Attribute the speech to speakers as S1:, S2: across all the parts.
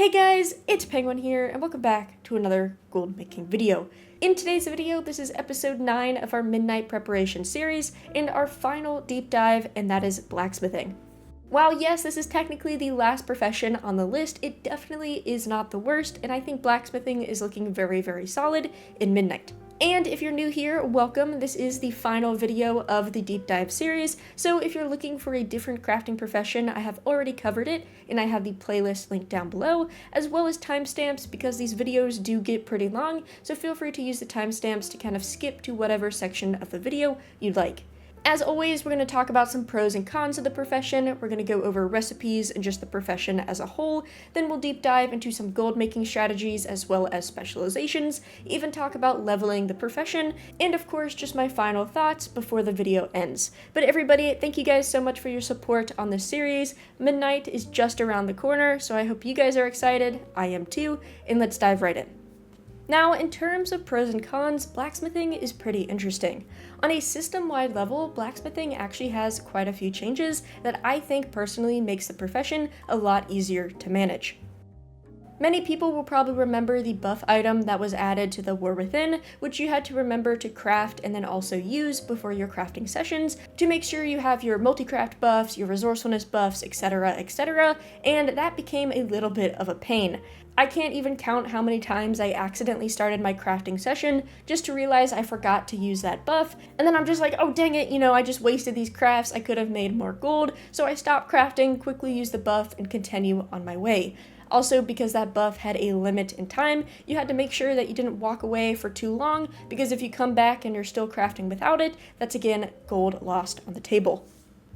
S1: Hey guys, it's Penguin here, and welcome back to another gold making video. In today's video, this is episode 9 of our Midnight Preparation series, and our final deep dive, and that is blacksmithing. While yes, this is technically the last profession on the list, it definitely is not the worst, and I think blacksmithing is looking very, very solid in Midnight. And if you're new here, welcome. This is the final video of the deep dive series, so if you're looking for a different crafting profession, I have already covered it, and I have the playlist linked down below, as well as timestamps because these videos do get pretty long, so feel free to use the timestamps to kind of skip to whatever section of the video you'd like. As always, we're going to talk about some pros and cons of the profession, we're going to go over recipes and just the profession as a whole, then we'll deep dive into some gold making strategies as well as specializations, even talk about leveling the profession, and of course just my final thoughts before the video ends. But everybody, thank you guys so much for your support on this series. Midnight is just around the corner, so I hope you guys are excited, I am too, and let's dive right in. Now, in terms of pros and cons, blacksmithing is pretty interesting. On a system-wide level, blacksmithing actually has quite a few changes that I think personally makes the profession a lot easier to manage. Many people will probably remember the buff item that was added to the War Within, which you had to remember to craft and then also use before your crafting sessions to make sure you have your multi-craft buffs, your resourcefulness buffs, etc., and that became a little bit of a pain. I can't even count how many times I accidentally started my crafting session just to realize I forgot to use that buff, and then I'm just like, oh dang it, I just wasted these crafts, I could have made more gold, so I stopped crafting, quickly used the buff, and continue on my way. Also, because that buff had a limit in time, you had to make sure that you didn't walk away for too long, because if you come back and you're still crafting without it, that's again gold lost on the table.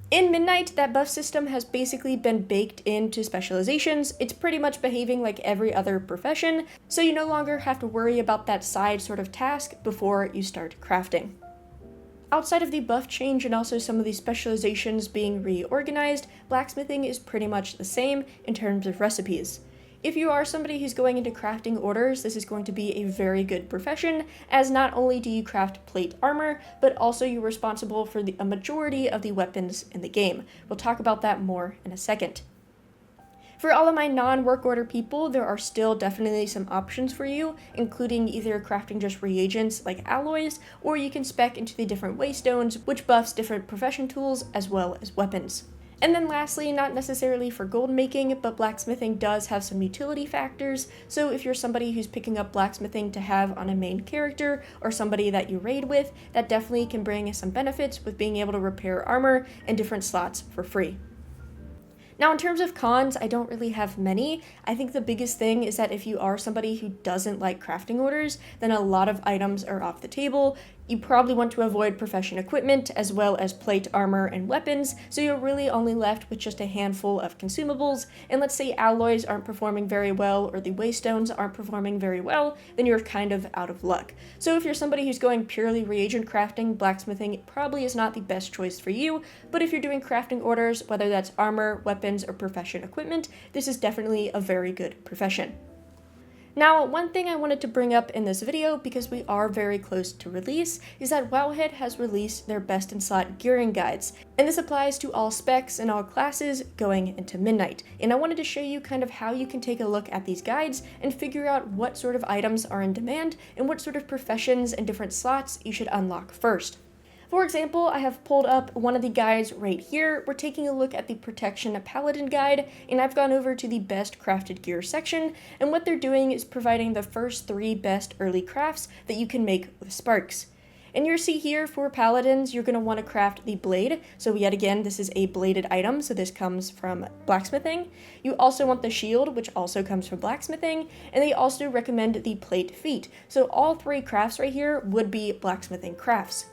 S1: In Midnight, that buff system has basically been baked into specializations. It's pretty much behaving like every other profession, so you no longer have to worry about that side sort of task before you start crafting. Outside of the buff change and also some of the specializations being reorganized, blacksmithing is pretty much the same in terms of recipes. If you are somebody who's going into crafting orders, this is going to be a very good profession, as not only do you craft plate armor, but also you're responsible for a majority of the weapons in the game. We'll talk about that more in a second. For all of my non-work order people, there are still definitely some options for you, including either crafting just reagents like alloys, or you can spec into the different waystones, which buffs different profession tools as well as weapons. And then lastly, not necessarily for gold making, but blacksmithing does have some utility factors, so if you're somebody who's picking up blacksmithing to have on a main character, or somebody that you raid with, that definitely can bring some benefits with being able to repair armor in different slots for free. Now, in terms of cons, I don't really have many. I think the biggest thing is that if you are somebody who doesn't like crafting orders, then a lot of items are off the table. You probably want to avoid profession equipment as well as plate armor and weapons, so you're really only left with just a handful of consumables, and let's say alloys aren't performing very well or the waystones aren't performing very well, then you're kind of out of luck. So if you're somebody who's going purely reagent crafting, blacksmithing probably is not the best choice for you, but if you're doing crafting orders, whether that's armor, weapons, or profession equipment, this is definitely a very good profession. Now, one thing I wanted to bring up in this video, because we are very close to release, is that Wowhead has released their best in slot gearing guides, and this applies to all specs and all classes going into Midnight. And I wanted to show you kind of how you can take a look at these guides and figure out what sort of items are in demand and what sort of professions and different slots you should unlock first. For example, I have pulled up one of the guides right here. We're taking a look at the Protection Paladin guide, and I've gone over to the best crafted gear section, and what they're doing is providing the first 3 best early crafts that you can make with sparks. And you'll see here for paladins, you're going to want to craft the blade. So yet again, this is a bladed item, so this comes from blacksmithing. You also want the shield, which also comes from blacksmithing, and they also recommend the plate feet. So all 3 crafts right here would be blacksmithing crafts.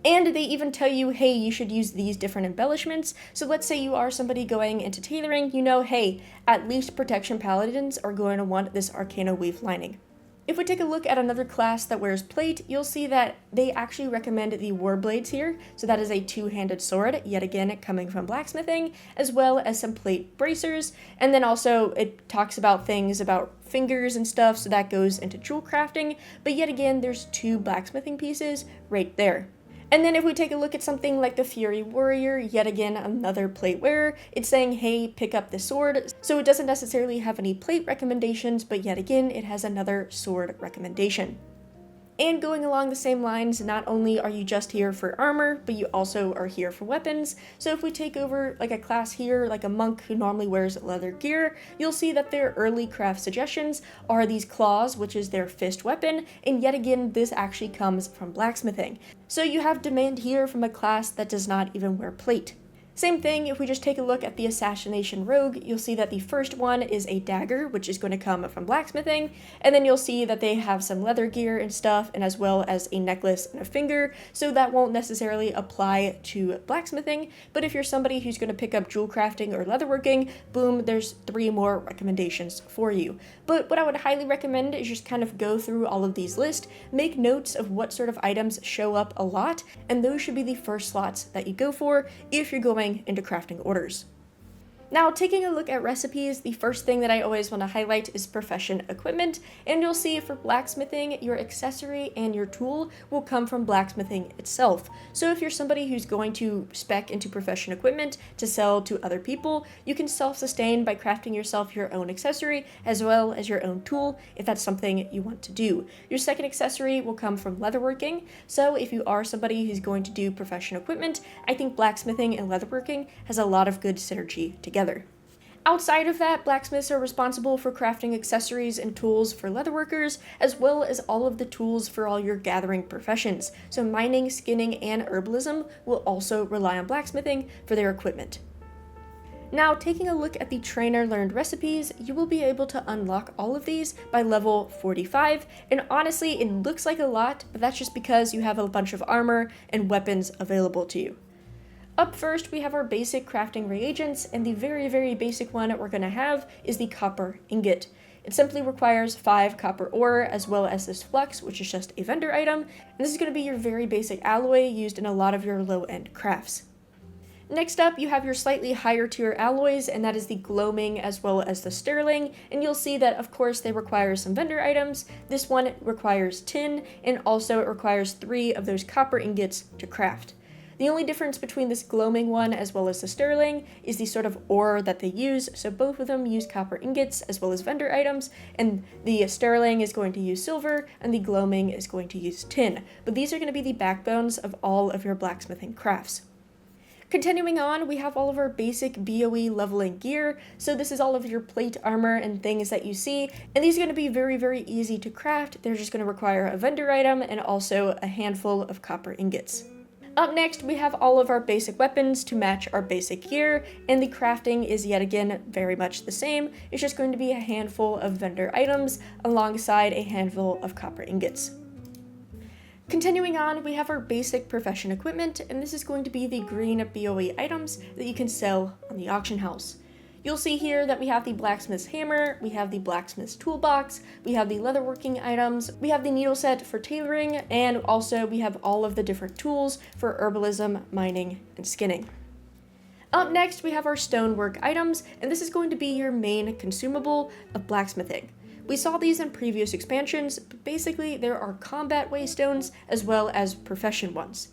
S1: And they even tell you, hey, you should use these different embellishments. So let's say you are somebody going into tailoring, hey, at least Protection Paladins are going to want this Arcana Weave lining. If we take a look at another class that wears plate, you'll see that they actually recommend the Warblades here. So that is a 2-handed sword, yet again coming from blacksmithing, as well as some plate bracers. And then also it talks about things about fingers and stuff, so that goes into jewel crafting. But yet again, there's 2 blacksmithing pieces right there. And then if we take a look at something like the Fury Warrior, yet again another plate wearer, it's saying, hey, pick up the sword. So it doesn't necessarily have any plate recommendations, but yet again it has another sword recommendation. And going along the same lines, not only are you just here for armor, but you also are here for weapons. So if we take over like a class here, like a monk who normally wears leather gear, you'll see that their early craft suggestions are these claws, which is their fist weapon, and yet again, this actually comes from blacksmithing. So you have demand here from a class that does not even wear plate. Same thing, if we just take a look at the Assassination Rogue, you'll see that the first one is a dagger, which is going to come from blacksmithing, and then you'll see that they have some leather gear and stuff, and as well as a necklace and a finger, so that won't necessarily apply to blacksmithing, but if you're somebody who's going to pick up jewel crafting or leatherworking, boom, there's 3 more recommendations for you. But what I would highly recommend is just kind of go through all of these lists, make notes of what sort of items show up a lot, and those should be the first slots that you go for if you're going into crafting orders. Now, taking a look at recipes, the first thing that I always want to highlight is profession equipment, and you'll see for blacksmithing, your accessory and your tool will come from blacksmithing itself. So if you're somebody who's going to spec into profession equipment to sell to other people, you can self-sustain by crafting yourself your own accessory as well as your own tool if that's something you want to do. Your second accessory will come from leatherworking, so if you are somebody who's going to do profession equipment, I think blacksmithing and leatherworking has a lot of good synergy together. Outside of that, blacksmiths are responsible for crafting accessories and tools for leatherworkers, as well as all of the tools for all your gathering professions. So mining, skinning, and herbalism will also rely on blacksmithing for their equipment. Now, taking a look at the trainer learned recipes, you will be able to unlock all of these by level 45, and honestly, it looks like a lot, but that's just because you have a bunch of armor and weapons available to you. Up first, we have our basic crafting reagents, and the very basic one we're going to have is the copper ingot. It simply requires 5 copper ore, as well as this flux, which is just a vendor item, and this is going to be your very basic alloy used in a lot of your low-end crafts. Next up, you have your slightly higher tier alloys, and that is the gloaming as well as the sterling, and you'll see that of course they require some vendor items. This one requires tin, and also it requires 3 of those copper ingots to craft. The only difference between this gloaming one as well as the sterling is the sort of ore that they use, so both of them use copper ingots as well as vendor items, and the sterling is going to use silver and the gloaming is going to use tin, but these are going to be the backbones of all of your blacksmithing crafts. Continuing on, we have all of our basic BOE leveling gear, so this is all of your plate armor and things that you see, and these are going to be very easy to craft. They're just going to require a vendor item and also a handful of copper ingots. Up next, we have all of our basic weapons to match our basic gear, and the crafting is yet again very much the same. It's just going to be a handful of vendor items alongside a handful of copper ingots. Continuing on, we have our basic profession equipment, and this is going to be the green BOE items that you can sell on the auction house. You'll see here that we have the blacksmith's hammer, we have the blacksmith's toolbox, we have the leatherworking items, we have the needle set for tailoring, and also we have all of the different tools for herbalism, mining, and skinning. Up next, we have our stonework items, and this is going to be your main consumable of blacksmithing. We saw these in previous expansions, but basically there are combat waystones as well as profession ones.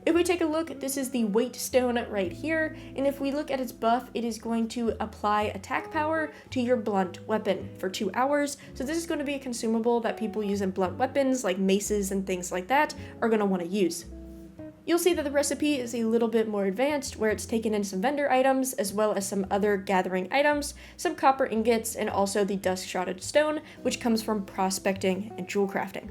S1: If we take a look, this is the weight stone right here, and if we look at its buff, it is going to apply attack power to your blunt weapon for 2 hours, so this is going to be a consumable that people use in blunt weapons like maces and things like that are going to want to use. You'll see that the recipe is a little bit more advanced, where it's taken in some vendor items as well as some other gathering items, some copper ingots, and also the dust-shotted stone, which comes from prospecting and jewel crafting.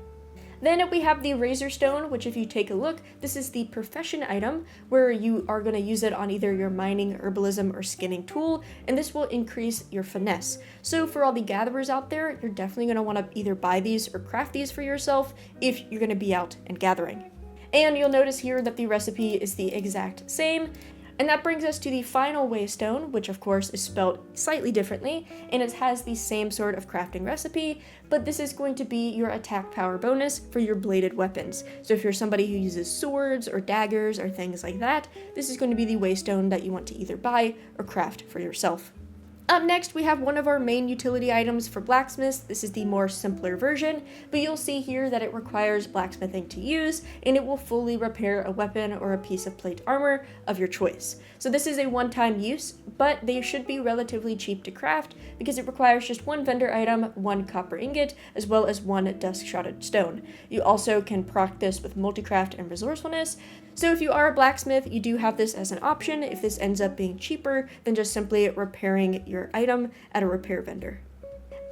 S1: Then we have the razor stone, which if you take a look, this is the profession item where you are going to use it on either your mining, herbalism, or skinning tool, and this will increase your finesse. So for all the gatherers out there, you're definitely going to want to either buy these or craft these for yourself if you're going to be out and gathering. And you'll notice here that the recipe is the exact same. And that brings us to the final waystone, which of course is spelled slightly differently, and it has the same sort of crafting recipe, but this is going to be your attack power bonus for your bladed weapons. So if you're somebody who uses swords or daggers or things like that, this is going to be the waystone that you want to either buy or craft for yourself. Up next, we have one of our main utility items for blacksmiths. This is the more simpler version, but you'll see here that it requires blacksmithing to use, and it will fully repair a weapon or a piece of plate armor of your choice. So this is a one-time use, but they should be relatively cheap to craft because it requires just one vendor item, one copper ingot, as well as one dusk-shotted stone. You also can proc this with multicraft and resourcefulness. So if you are a blacksmith, you do have this as an option if this ends up being cheaper than just simply repairing your item at a repair vendor.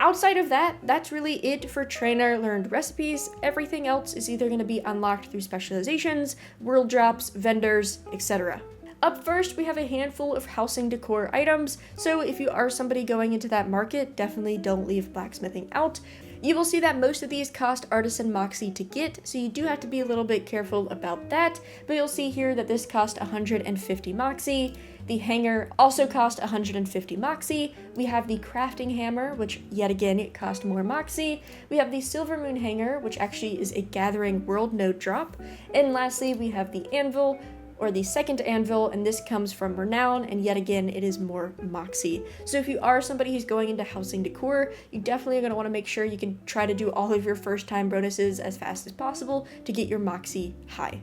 S1: Outside of that, that's really it for trainer learned recipes. Everything else is either going to be unlocked through specializations, world drops, vendors, etc. Up first, we have a handful of housing decor items, so if you are somebody going into that market, definitely don't leave blacksmithing out. You will see that most of these cost Artisan Moxie to get, so you do have to be a little bit careful about that, but you'll see here that this cost 150 Moxie. The hanger also cost 150 Moxie. We have the crafting hammer, which yet again it cost more Moxie. We have the Silver Moon hanger, which actually is a gathering world node drop. And lastly, we have the anvil, or the second anvil, and this comes from Renown, and yet again, it is more Moxie. So if you are somebody who's going into housing decor, you definitely are going to want to make sure you can try to do all of your first time bonuses as fast as possible to get your Moxie high.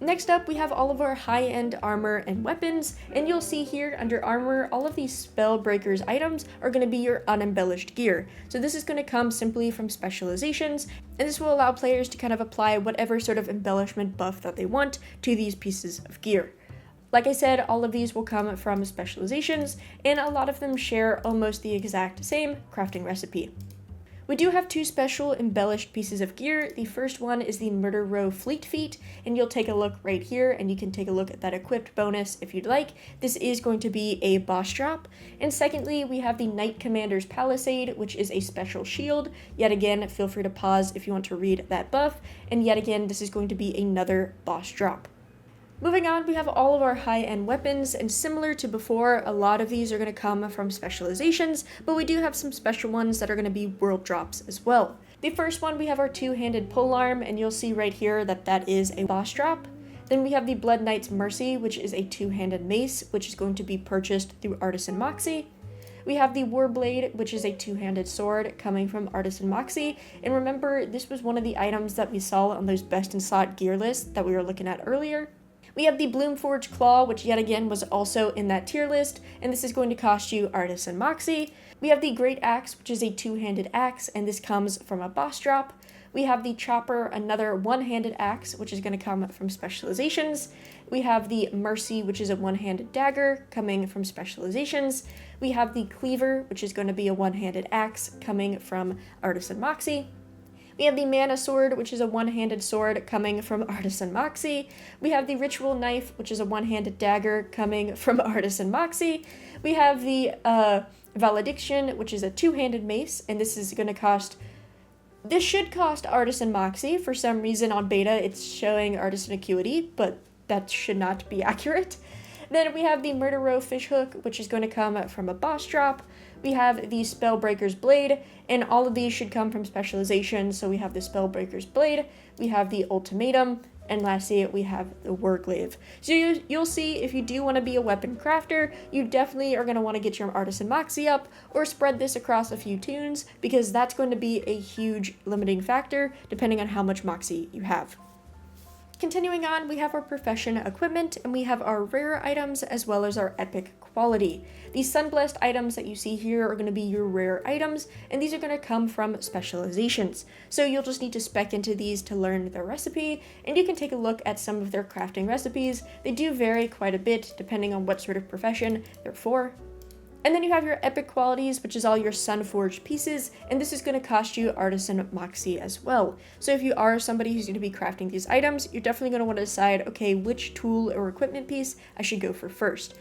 S1: Next up, we have all of our high-end armor and weapons, and you'll see here under armor, all of these Spellbreakers items are going to be your unembellished gear. So this is going to come simply from specializations, and this will allow players to kind of apply whatever sort of embellishment buff that they want to these pieces of gear. Like I said, all of these will come from specializations, and a lot of them share almost the exact same crafting recipe. We do have two special embellished pieces of gear. The first one is the Murder Row Fleet Feet, and you'll take a look right here, and you can take a look at that equipped bonus if you'd like. This is going to be a boss drop. And secondly, we have the Knight Commander's Palisade, which is a special shield. Yet again, feel free to pause if you want to read that buff. And yet again, this is going to be another boss drop. Moving on, we have all of our high-end weapons, and similar to before, a lot of these are going to come from specializations, but we do have some special ones that are going to be world drops as well. The first one, we have our two-handed polearm, and you'll see right here that that is a boss drop. Then we have the Blood Knight's Mercy, which is a two-handed mace, which is going to be purchased through Artisan Moxie. We have the Warblade, which is a two-handed sword coming from Artisan Moxie, and remember, this was one of the items that we saw on those best in slot gear lists that we were looking at earlier. We have the Bloomforge Claw, which yet again was also in that tier list, and this is going to cost you Artisan Moxie. We have the Great Axe, which is a two-handed axe, and this comes from a boss drop. We have the Chopper, another one-handed axe, which is going to come from specializations. We have the Mercy, which is a one-handed dagger, coming from specializations. We have the Cleaver, which is going to be a one-handed axe, coming from Artisan Moxie. We have the Mana Sword, which is a one-handed sword coming from Artisan Moxie. We have the Ritual Knife, which is a one-handed dagger coming from Artisan Moxie. We have the Valediction, which is a two-handed mace, and this is going to cost... This should cost Artisan Moxie. For some reason on beta, it's showing Artisan Acuity, but that should not be accurate. Then we have the Murder Row Fishhook, which is going to come from a boss drop. We have the Spellbreaker's Blade, and all of these should come from specialization. So we have the Spellbreaker's Blade, we have the Ultimatum, and lastly, we have the Warglaive. So you'll see if you do want to be a weapon crafter, you definitely are going to want to get your Artisan Moxie up, or spread this across a few tunes, because that's going to be a huge limiting factor, depending on how much Moxie you have. Continuing on, we have our profession equipment, and we have our rare items as well as our epic quality. These Sunblessed items that you see here are going to be your rare items, and these are going to come from specializations. So you'll just need to spec into these to learn their recipe, and you can take a look at some of their crafting recipes. They do vary quite a bit depending on what sort of profession they're for. And then you have your epic qualities, which is all your Sunforged pieces, and this is going to cost you Artisan Moxie as well. So if you are somebody who's going to be crafting these items, you're definitely going to want to decide, okay, which tool or equipment piece I should go for first.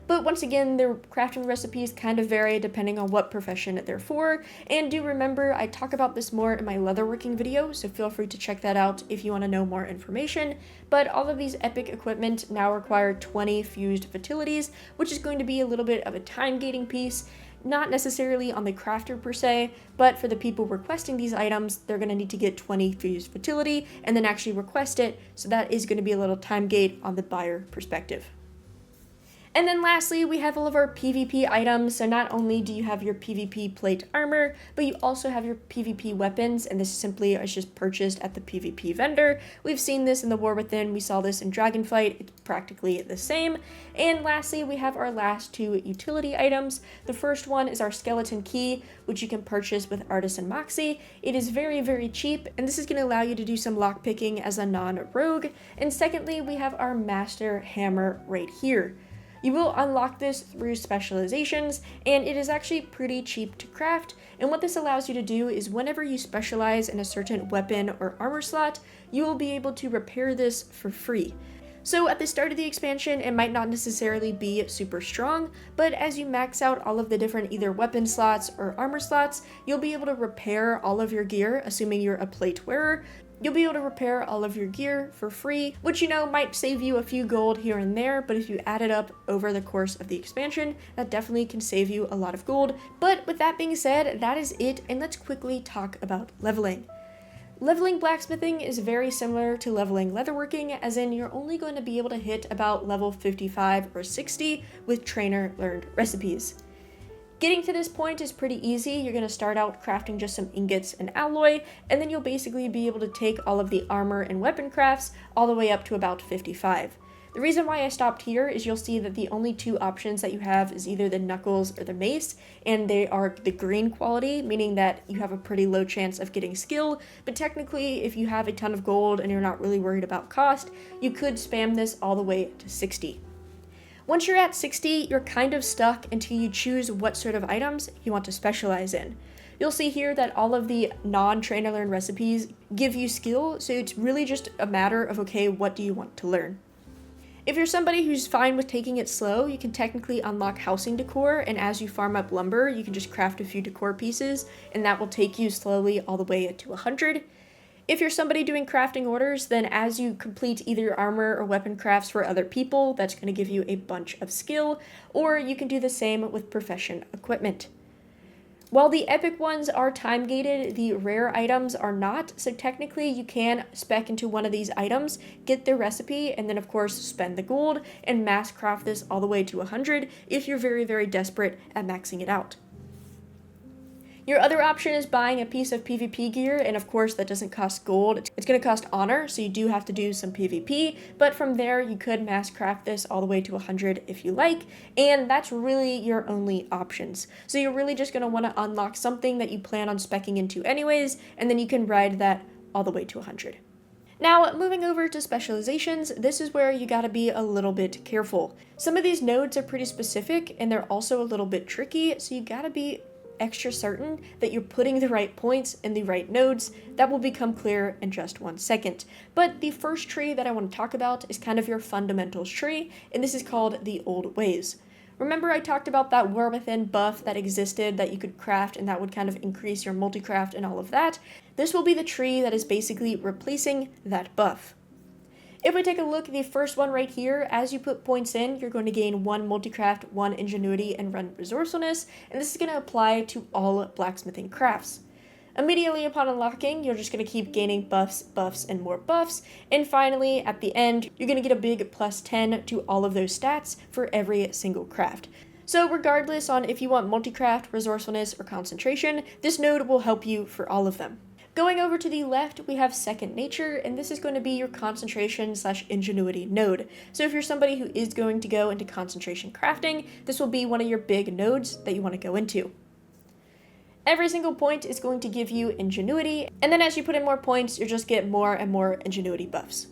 S1: But once again, their crafting recipes kind of vary depending on what profession they're for, and do remember I talk about this more in my leatherworking video, so feel free to check that out if you want to know more information. But all of these epic equipment now require 20 fused fertilities, which is going to be a little bit of a time gating piece, not necessarily on the crafter per se, but for the people requesting these items, they're going to need to get 20 fused fertility and then actually request it, so that is going to be a little time gate on the buyer perspective. And then lastly, we have all of our PvP items. So not only do you have your PvP plate armor, but you also have your PvP weapons, and this simply is just purchased at the PvP vendor. We've seen this in the War Within, we saw this in Dragonfight, it's practically the same. And lastly, we have our last two utility items. The first one is our skeleton key, which you can purchase with Artisan Moxie. It is very, very cheap, and this is going to allow you to do some lockpicking as a non-rogue. And secondly, we have our master hammer right here. You will unlock this through specializations, and it is actually pretty cheap to craft, and what this allows you to do is whenever you specialize in a certain weapon or armor slot, you will be able to repair this for free. So at the start of the expansion, it might not necessarily be super strong, but as you max out all of the different either weapon slots or armor slots, you'll be able to repair all of your gear, assuming you're a plate wearer. You'll be able to repair all of your gear for free, which might save you a few gold here and there, but if you add it up over the course of the expansion, that definitely can save you a lot of gold. But with that being said, that is it, and let's quickly talk about leveling. Leveling blacksmithing is very similar to leveling leatherworking, as in you're only going to be able to hit about level 55 or 60 with trainer learned recipes. Getting to this point is pretty easy. You're going to start out crafting just some ingots and alloy, and then you'll basically be able to take all of the armor and weapon crafts all the way up to about 55. The reason why I stopped here is you'll see that the only two options that you have is either the knuckles or the mace, and they are the green quality, meaning that you have a pretty low chance of getting skill, but technically if you have a ton of gold and you're not really worried about cost, you could spam this all the way to 60. Once you're at 60, you're kind of stuck until you choose what sort of items you want to specialize in. You'll see here that all of the non-trainer learned recipes give you skill, so it's really just a matter of, okay, what do you want to learn? If you're somebody who's fine with taking it slow, you can technically unlock housing decor, and as you farm up lumber, you can just craft a few decor pieces, and that will take you slowly all the way to 100. If you're somebody doing crafting orders, then as you complete either armor or weapon crafts for other people, that's going to give you a bunch of skill, or you can do the same with profession equipment. While the epic ones are time gated, the rare items are not, so technically you can spec into one of these items, get the recipe, and then of course spend the gold, and mass craft this all the way to 100 if you're very, very desperate at maxing it out. Your other option is buying a piece of PvP gear, and of course that doesn't cost gold, it's going to cost honor, so you do have to do some PvP, but from there you could mass craft this all the way to 100 if you like, and that's really your only options. So you're really just going to want to unlock something that you plan on speccing into anyways, and then you can ride that all the way to 100. Now, moving over to specializations, this is where you gotta be a little bit careful. Some of these nodes are pretty specific, and they're also a little bit tricky, so you gotta be extra certain that you're putting the right points in the right nodes. That will become clear in just 1 second. But the first tree that I want to talk about is kind of your fundamentals tree, and this is called the old ways. Remember I talked about that War Within buff that existed that you could craft and that would kind of increase your multicraft and all of that? This will be the tree that is basically replacing that buff. If we take a look at the first one right here, as you put points in, you're going to gain 1 multicraft, 1 ingenuity, and 1 resourcefulness, and this is going to apply to all blacksmithing crafts. Immediately upon unlocking, you're just going to keep gaining buffs, buffs, and more buffs, and finally, at the end, you're going to get a big plus 10 to all of those stats for every single craft. So regardless on if you want multicraft, resourcefulness, or concentration, this node will help you for all of them. Going over to the left, we have Second Nature, and this is going to be your concentration/ingenuity node. So if you're somebody who is going to go into concentration crafting, this will be one of your big nodes that you want to go into. Every single point is going to give you ingenuity, and then as you put in more points, you'll just get more and more ingenuity buffs.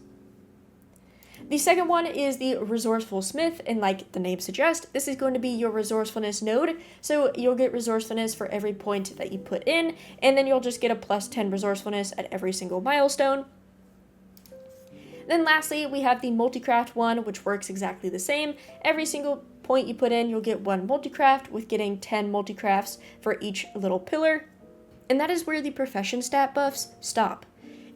S1: The second one is the Resourceful Smith, and like the name suggests, this is going to be your resourcefulness node, so you'll get resourcefulness for every point that you put in, and then you'll just get a plus 10 resourcefulness at every single milestone. Then lastly, we have the multicraft one, which works exactly the same. Every single point you put in, you'll get 1 multicraft, with getting 10 multicrafts for each little pillar, and that is where the profession stat buffs stop.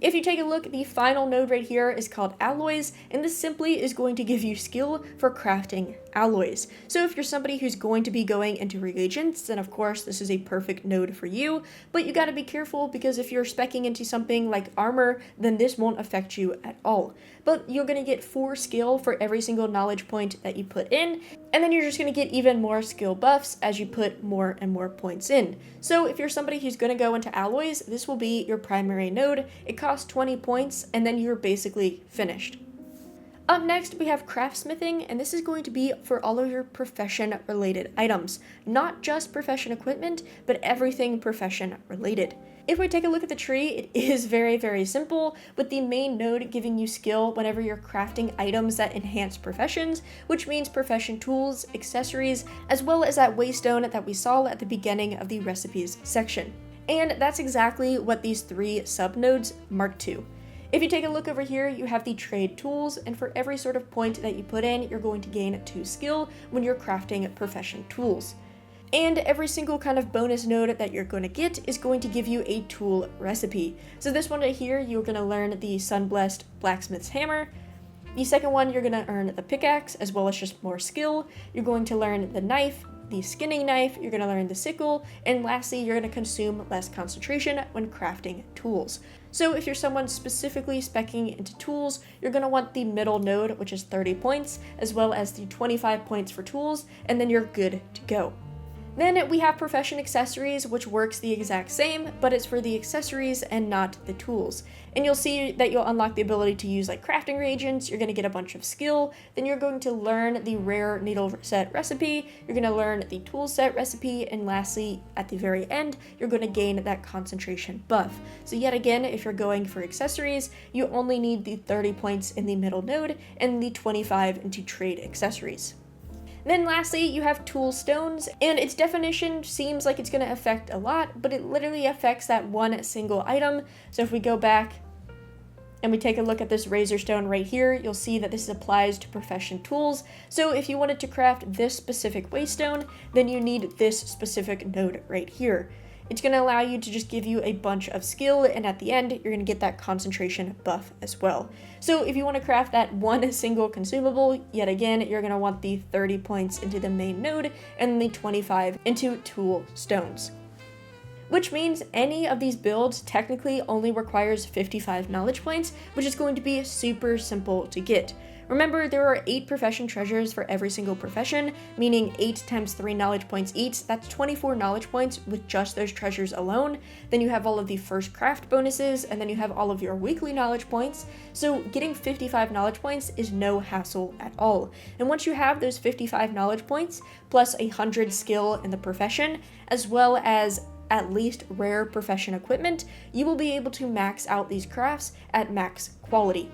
S1: If you take a look, the final node right here is called Alloys, and this simply is going to give you skill for crafting alloys. So if you're somebody who's going to be going into reagents, then of course this is a perfect node for you, but you gotta be careful because if you're speccing into something like armor, then this won't affect you at all. But you're gonna get 4 skill for every single knowledge point that you put in, and then you're just gonna get even more skill buffs as you put more and more points in. So if you're somebody who's gonna go into alloys, this will be your primary node. It costs 20 points, and then you're basically finished. Up next, we have craftsmithing, and this is going to be for all of your profession-related items. Not just profession equipment, but everything profession-related. If we take a look at the tree, it is very, very simple, with the main node giving you skill whenever you're crafting items that enhance professions, which means profession tools, accessories, as well as that waystone that we saw at the beginning of the recipes section. And that's exactly what these 3 subnodes mark to. If you take a look over here, you have the trade tools, and for every sort of point that you put in, you're going to gain 2 skill when you're crafting profession tools. And every single kind of bonus node that you're going to get is going to give you a tool recipe. So this one right here, you're going to learn the Sunblessed Blacksmith's Hammer. The second one, you're going to earn the pickaxe, as well as just more skill. You're going to learn the knife, the skinning knife, you're going to learn the sickle, and lastly, you're going to consume less concentration when crafting tools. So if you're someone specifically speccing into tools, you're going to want the middle node, which is 30 points, as well as the 25 points for tools, and then you're good to go. Then we have profession accessories, which works the exact same, but it's for the accessories and not the tools. And you'll see that you'll unlock the ability to use like crafting reagents, you're going to get a bunch of skill, then you're going to learn the rare needle set recipe, you're going to learn the tool set recipe, and lastly, at the very end, you're going to gain that concentration buff. So yet again, if you're going for accessories, you only need the 30 points in the middle node and the 25 into trade accessories. Then lastly, you have tool stones, and its definition seems like it's going to affect a lot, but it literally affects that one single item. So if we go back and we take a look at this razor stone right here, you'll see that this applies to profession tools. So if you wanted to craft this specific waystone, then you need this specific node right here. It's going to allow you to just give you a bunch of skill, and at the end, you're going to get that concentration buff as well. So if you want to craft that one single consumable, yet again, you're going to want the 30 points into the main node and the 25 into tool stones. Which means any of these builds technically only requires 55 knowledge points, which is going to be super simple to get. Remember, there are 8 profession treasures for every single profession, meaning 8 times 3 knowledge points each. That's 24 knowledge points with just those treasures alone. Then you have all of the first craft bonuses, and then you have all of your weekly knowledge points. So getting 55 knowledge points is no hassle at all. And once you have those 55 knowledge points, plus 100 skill in the profession, as well as at least rare profession equipment, you will be able to max out these crafts at max quality.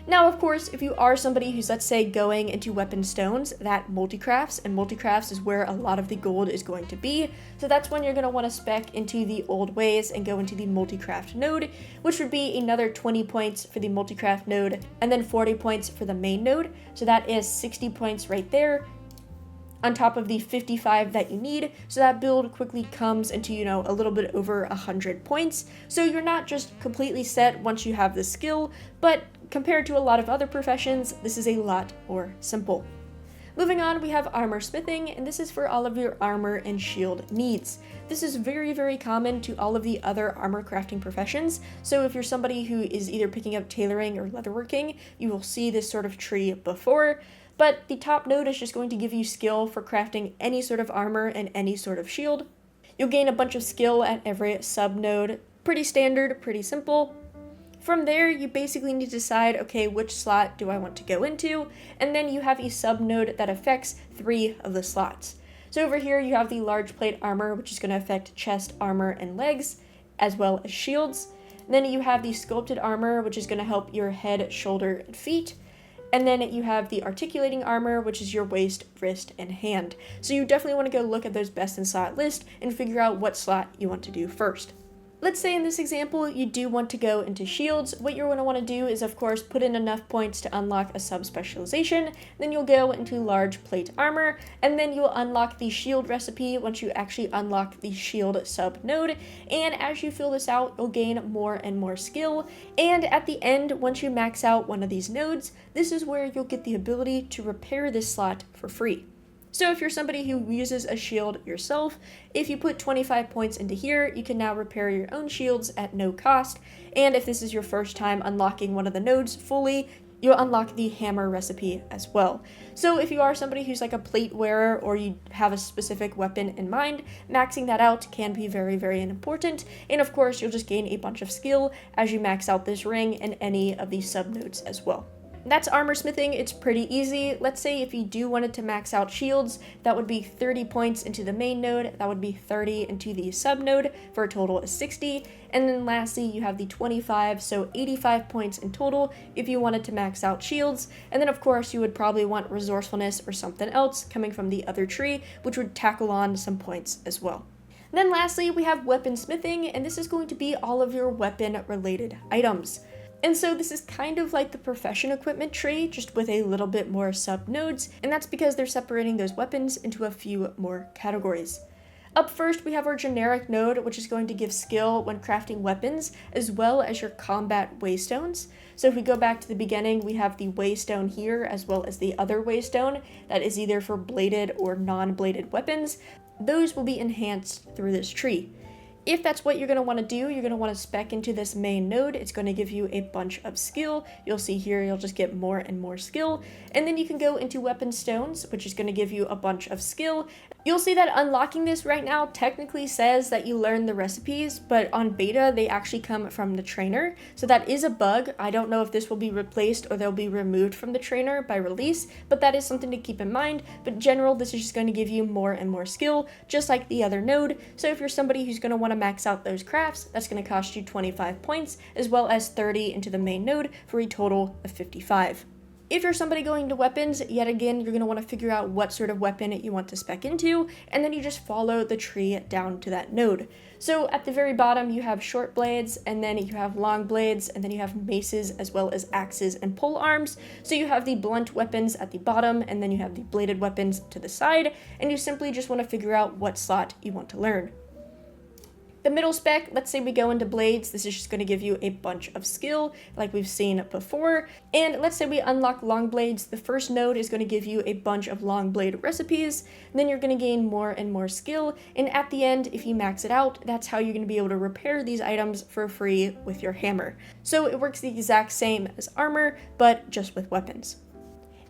S1: Now, of course, if you are somebody who's, let's say, going into weapon stones, that multi-crafts, and multi-crafts is where a lot of the gold is going to be, so that's when you're going to want to spec into the old ways and go into the multi-craft node, which would be another 20 points for the multi-craft node, and then 40 points for the main node, so that is 60 points right there, on top of the 55 that you need, so that build quickly comes into, a little bit over 100 points, so you're not just completely set once you have the skill, but compared to a lot of other professions, this is a lot more simple. Moving on, we have armor smithing, and this is for all of your armor and shield needs. This is very, very common to all of the other armor crafting professions, so if you're somebody who is either picking up tailoring or leatherworking, you will see this sort of tree before, but the top node is just going to give you skill for crafting any sort of armor and any sort of shield. You'll gain a bunch of skill at every sub-node. Pretty standard, pretty simple. From there, you basically need to decide, okay, which slot do I want to go into, and then you have a sub-node that affects 3 of the slots. So over here, you have the large plate armor, which is going to affect chest, armor, and legs, as well as shields. And then you have the sculpted armor, which is going to help your head, shoulder, and feet. And then you have the articulating armor, which is your waist, wrist, and hand. So you definitely want to go look at those best in slot list and figure out what slot you want to do first. Let's say in this example, you do want to go into shields. What you're going to want to do is, of course, put in enough points to unlock a sub-specialization. Then you'll go into large plate armor, and then you'll unlock the shield recipe once you actually unlock the shield sub node. And as you fill this out, you'll gain more and more skill. And at the end, once you max out one of these nodes, this is where you'll get the ability to repair this slot for free. So if you're somebody who uses a shield yourself, if you put 25 points into here, you can now repair your own shields at no cost. And if this is your first time unlocking one of the nodes fully, you'll unlock the hammer recipe as well. So if you are somebody who's like a plate wearer or you have a specific weapon in mind, maxing that out can be very, very important. And of course, you'll just gain a bunch of skill as you max out this ring and any of these sub nodes as well. That's armor smithing. It's pretty easy. Let's say if you do wanted to max out shields, that would be 30 points into the main node, that would be 30 into the sub node for a total of 60. And then lastly, you have the 25, so 85 points in total if you wanted to max out shields. And then of course, you would probably want resourcefulness or something else coming from the other tree, which would tackle on some points as well. Then lastly, we have weapon smithing, and this is going to be all of your weapon related items. And so this is kind of like the profession equipment tree, just with a little bit more sub nodes, and that's because they're separating those weapons into a few more categories. Up first, we have our generic node, which is going to give skill when crafting weapons, as well as your combat waystones. So if we go back to the beginning, we have the waystone here, as well as the other waystone that is either for bladed or non-bladed weapons. Those will be enhanced through this tree. If that's what you're going to want to do, you're going to want to spec into this main node. It's going to give you a bunch of skill. You'll see here, you'll just get more and more skill. And then you can go into weapon stones, which is going to give you a bunch of skill. You'll see that unlocking this right now technically says that you learn the recipes, but on beta, they actually come from the trainer. So that is a bug. I don't know if this will be replaced or they'll be removed from the trainer by release, but that is something to keep in mind. But in general, this is just going to give you more and more skill, just like the other node. So if you're somebody who's going to want to max out those crafts, that's going to cost you 25 points, as well as 30 into the main node for a total of 55. If you're somebody going to weapons, yet again, you're going to want to figure out what sort of weapon you want to spec into, and then you just follow the tree down to that node. So at the very bottom, you have short blades, and then you have long blades, and then you have maces, as well as axes and pole arms. So you have the blunt weapons at the bottom, and then you have the bladed weapons to the side, and you simply just want to figure out what slot you want to learn. The middle spec, let's say we go into blades, this is just going to give you a bunch of skill like we've seen before. And let's say we unlock long blades, the first node is going to give you a bunch of long blade recipes, and then you're going to gain more and more skill. And at the end, if you max it out, that's how you're going to be able to repair these items for free with your hammer. So it works the exact same as armor, but just with weapons.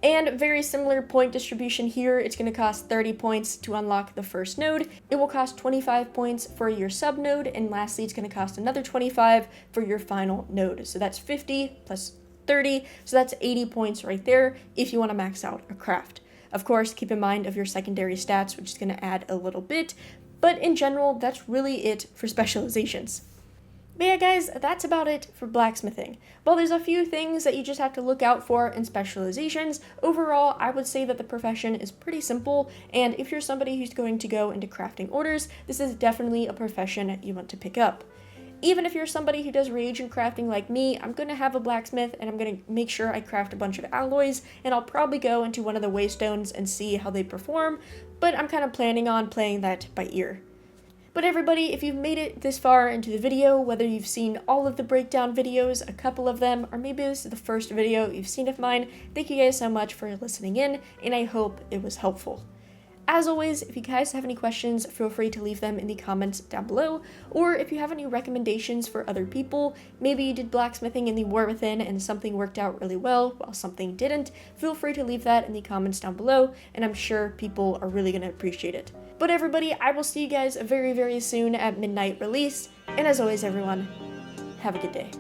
S1: And very similar point distribution here. It's going to cost 30 points to unlock the first node. It will cost 25 points for your sub node. And lastly, it's going to cost another 25 for your final node. So that's 50 plus 30. So that's 80 points right there if you want to max out a craft. Of course, keep in mind of your secondary stats, which is going to add a little bit. But in general, that's really it for specializations. But yeah, guys, that's about it for blacksmithing. While there's a few things that you just have to look out for in specializations, overall, I would say that the profession is pretty simple, and if you're somebody who's going to go into crafting orders, this is definitely a profession you want to pick up. Even if you're somebody who does reagent crafting like me, I'm going to have a blacksmith, and I'm going to make sure I craft a bunch of alloys, and I'll probably go into one of the waystones and see how they perform, but I'm kind of planning on playing that by ear. But everybody, if you've made it this far into the video, whether you've seen all of the breakdown videos, a couple of them, or maybe this is the first video you've seen of mine, thank you guys so much for listening in, and I hope it was helpful. As always, if you guys have any questions, feel free to leave them in the comments down below, or if you have any recommendations for other people, maybe you did blacksmithing in the War Within and something worked out really well while something didn't, feel free to leave that in the comments down below, and I'm sure people are really going to appreciate it. But everybody, I will see you guys very, very soon at midnight release, and as always everyone, have a good day.